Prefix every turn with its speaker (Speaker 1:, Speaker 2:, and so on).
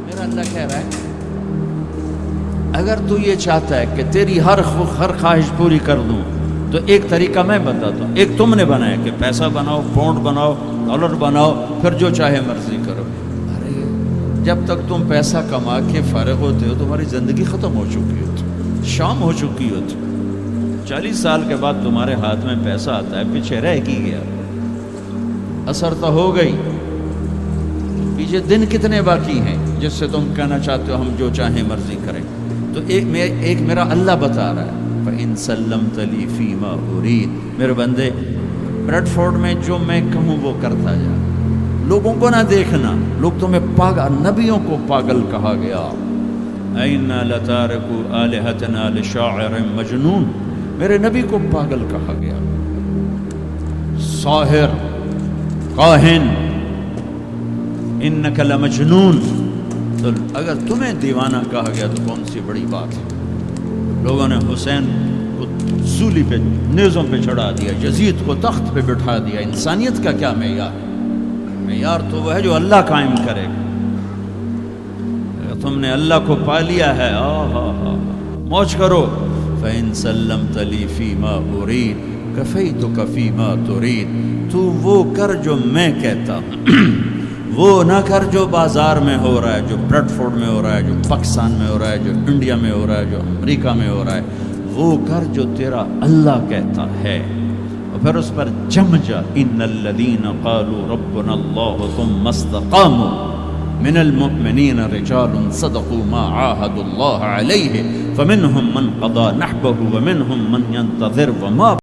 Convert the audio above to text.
Speaker 1: میرا اللہ کہہ رہا ہے اگر تو یہ چاہتا ہے کہ تیری ہر خواہش پوری کر دوں تو ایک طریقہ میں بتاتا ہوں. ایک تم نے بنایا کہ پیسہ بناؤ، پاؤنڈ بناؤ، ڈالر بناؤ، پھر جو چاہے مرضی کرو. ارے جب تک تم پیسہ کما کے فارغ ہوتے ہو تمہاری زندگی ختم ہو چکی ہوتی، شام ہو چکی ہوتی. 40 سال کے بعد تمہارے ہاتھ میں پیسہ آتا ہے، پیچھے رہ کی گیا، اثر تو ہو گئی. پیچھے دن کتنے باقی ہیں جس سے تم کہنا چاہتے ہو ہم جو چاہیں مرضی کریں. تو ایک میرا اللہ بتا رہا ہے فَإِن سَلَّمْتَ لِي فِي مَا أُرِيدُ. میرے بندے بریڈ فورڈ میں جو میں کہوں وہ کرتا جا، لوگوں کو نہ دیکھنا. لوگ تمہیں پاگل، نبیوں کو پاگل کہا گیا. اَإِنَّا لَتَارِكُو آلِهَتَنَا لِشَاعِرٍ مَجْنُونٍ. میرے نبی کو پاگل کہا گیا، ساحر، کاہن، اِنَّكَ لَمَجْنُونَ. تو اگر تمہیں دیوانہ کہا گیا تو کون سی بڑی بات ہے. لوگوں نے حسین کو سولی پہ، نیزوں پہ چڑھا دیا، یزید کو تخت پہ بٹھا دیا. انسانیت کا کیا معیار ہے؟ معیار تو وہ ہے جو اللہ قائم کرے. اگر تم نے اللہ کو پا لیا ہے موج کرو. فَإِن سَلَّمْتَ لِي فِي مَا أُرِيدُ كَفَيْتُكَ فِي مَا تُرِيدُ. تو وہ کر جو میں کہتا ہوں، وہ نہ کر جو بازار میں ہو رہا ہے، جو بریڈ فورڈ میں ہو رہا ہے، جو پاکستان میں ہو رہا ہے، جو انڈیا میں ہو رہا ہے، جو امریکہ میں ہو رہا ہے. وہ کر جو تیرا اللہ کہتا ہے، اور پھر اس پر جم جا. ان الذین قالوا ربنا اللہ ثم استقاموا من المؤمنین رجال صدقوا ما عاهدوا اللہ علیہ فمنهم من قضى نحبه ومنهم من ينتظر وما